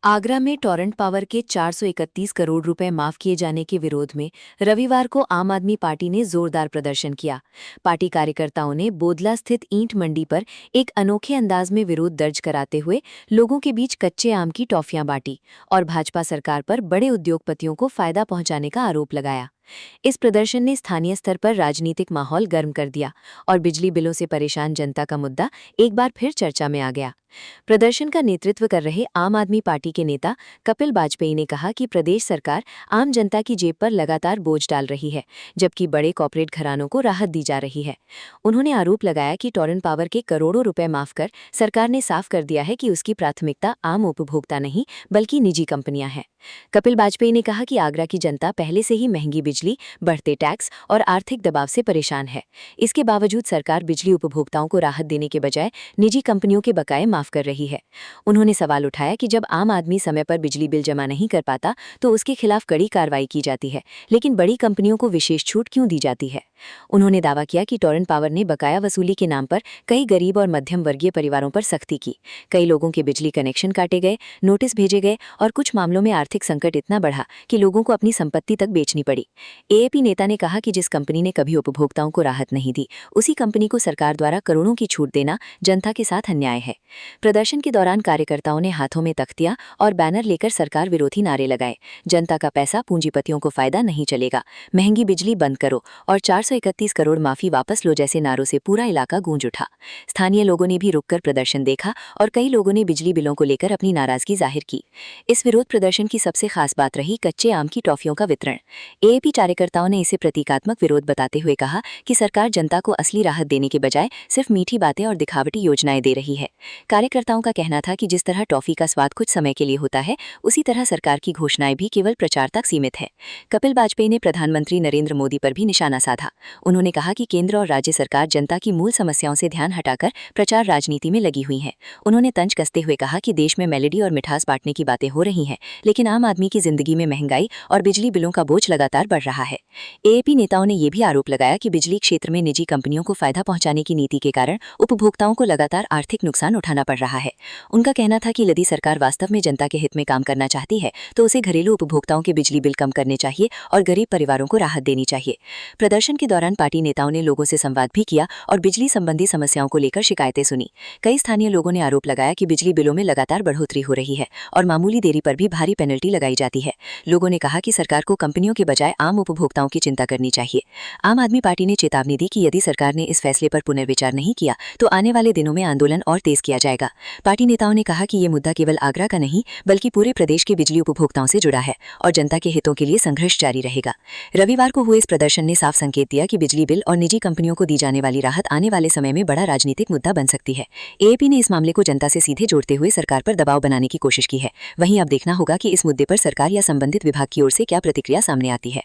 आगरा में टॉरंट पावर के 431 करोड़ रुपए माफ किए जाने के विरोध में रविवार को आम आदमी पार्टी ने जोरदार प्रदर्शन किया। पार्टी कार्यकर्ताओं ने बोदला स्थित ईंट मंडी पर एक अनोखे अंदाज में विरोध दर्ज कराते हुए लोगों के बीच कच्चे आम की टॉफियां बांटी और भाजपा सरकार पर बड़े उद्योगपतियों को फायदा पहुंचाने का आरोप लगाया। इस प्रदर्शन ने स्थानीय स्तर पर राजनीतिक माहौल गर्म कर दिया और बिजली बिलों से परेशान जनता का मुद्दा एक बार फिर चर्चा में आ गया। प्रदर्शन का नेतृत्व कर रहे आम आदमी पार्टी के नेता कपिल वाजपेयी ने कहा कि प्रदेश सरकार आम जनता की जेब पर लगातार बोझ डाल रही है, जबकि बड़े कॉर्पोरेट घरानों को राहत दी जा रही है। उन्होंने आरोप लगाया कि टॉरंट पावर के करोड़ों रुपए माफ कर सरकार ने साफ कर दिया है कि उसकी प्राथमिकता आम उपभोक्ता नहीं बल्कि निजी कंपनियां हैं। कपिल वाजपेयी ने कहा कि आगरा की जनता पहले से ही महंगी बिजली, बढ़ते टैक्स और आर्थिक दबाव से परेशान है। इसके बावजूद सरकार बिजली उपभोक्ताओं को राहत देने के बजाय निजी कंपनियों के बकाये माफ कर रही है। उन्होंने सवाल उठाया कि जब आम आदमी समय पर बिजली बिल जमा नहीं कर पाता तो उसके खिलाफ कड़ी कार्रवाई की जाती है, लेकिन बड़ी कंपनियों को विशेष छूट क्यों दी जाती है। उन्होंने दावा किया कि टॉरंट पावर ने बकाया वसूली के नाम पर कई गरीब और मध्यम वर्गीय परिवारों पर सख्ती की। कई लोगों के बिजली कनेक्शन काटे गए, नोटिस भेजे गए और कुछ मामलों में आर्थिक संकट इतना बढ़ा कि लोगों को अपनी संपत्ति तक बेचनी पड़ी। एएपी नेता ने कहा कि जिस कंपनी ने कभी उपभोक्ताओं को राहत नहीं दी, उसी कंपनी को सरकार द्वारा करोड़ों की छूट देना जनता के साथ अन्याय है। प्रदर्शन के दौरान कार्यकर्ताओं ने हाथों में तख्तियां और बैनर लेकर सरकार विरोधी नारे लगाए। जनता का पैसा पूंजीपतियों को फायदा नहीं चलेगा, महंगी बिजली बंद करो और 431 करोड़ माफी वापस लो जैसे नारों से पूरा इलाका गूंज उठा। स्थानीय लोगों ने भी रुककर प्रदर्शन देखा और कई लोगों ने बिजली बिलों को लेकर अपनी नाराजगी जाहिर की। इस विरोध प्रदर्शन की सबसे खास बात रही कच्चे आम की टॉफियों का वितरण। एएपी कार्यकर्ताओं ने इसे प्रतीकात्मक विरोध बताते हुए कहा कि सरकार जनता को असली राहत देने के बजाय सिर्फ मीठी बातें और दिखावटी योजनाएं दे रही है। कार्यकर्ताओं का कहना था कि जिस तरह टॉफी का स्वाद कुछ समय के लिए होता है, उसी तरह सरकार की घोषणाएं भी केवल प्रचार तक सीमित है। कपिल वाजपेयी ने प्रधानमंत्री नरेंद्र मोदी पर भी निशाना साधा। उन्होंने कहा कि केंद्र और राज्य सरकार जनता की मूल समस्याओं से ध्यान हटाकर प्रचार राजनीति में लगी हुई है। उन्होंने तंज कसते हुए कहा कि देश में मेलेडी और मिठास बांटने की बातें हो रही हैं, लेकिन आम आदमी की जिंदगी में महंगाई और बिजली बिलों का बोझ लगातार बढ़ रहा है। एएपी नेताओं ने यह भी आरोप लगाया कि बिजली क्षेत्र में निजी कंपनियों को फायदा पहुंचाने की नीति के कारण उपभोक्ताओं को लगातार आर्थिक नुकसान उठाना पड़ रहा है। उनका कहना था कि यदि सरकार वास्तव में जनता के हित में काम करना चाहती है तो उसे घरेलू उपभोक्ताओं के बिजली बिल कम करने चाहिए और गरीब परिवारों को राहत देनी चाहिए। प्रदर्शन के दौरान पार्टी नेताओं ने लोगों से संवाद भी किया और बिजली संबंधी समस्याओं को लेकर शिकायतें सुनी। कई स्थानीय लोगों ने आरोप लगाया कि बिजली बिलों में लगातार बढ़ोतरी हो रही है और मामूली देरी पर भी भारी पेनल्टी लगाई जाती है। लोगों ने कहा कि सरकार को कंपनियों के बजाय आम उपभोक्ताओं की चिंता करनी चाहिए। आम आदमी पार्टी ने चेतावनी दी कि यदि सरकार ने इस फैसले पर पुनर्विचार नहीं किया तो आने वाले दिनों में आंदोलन और तेज किया जाएगा। पार्टी नेताओं ने कहा कि ये मुद्दा केवल आगरा का नहीं बल्कि पूरे प्रदेश के बिजली उपभोक्ताओं से जुड़ा है और जनता के हितों के लिए संघर्ष जारी रहेगा। रविवार को हुए इस प्रदर्शन ने साफ संकेत दिया कि बिजली बिल और निजी कंपनियों को दी जाने वाली राहत आने वाले समय में बड़ा राजनीतिक मुद्दा बन सकती है। एएपी ने इस मामले को जनता से सीधे जोड़ते हुए सरकार पर दबाव बनाने की कोशिश की है। वहीं अब देखना होगा कि इस मुद्दे पर सरकार या संबंधित विभाग की ओर से क्या प्रतिक्रिया सामने आती है।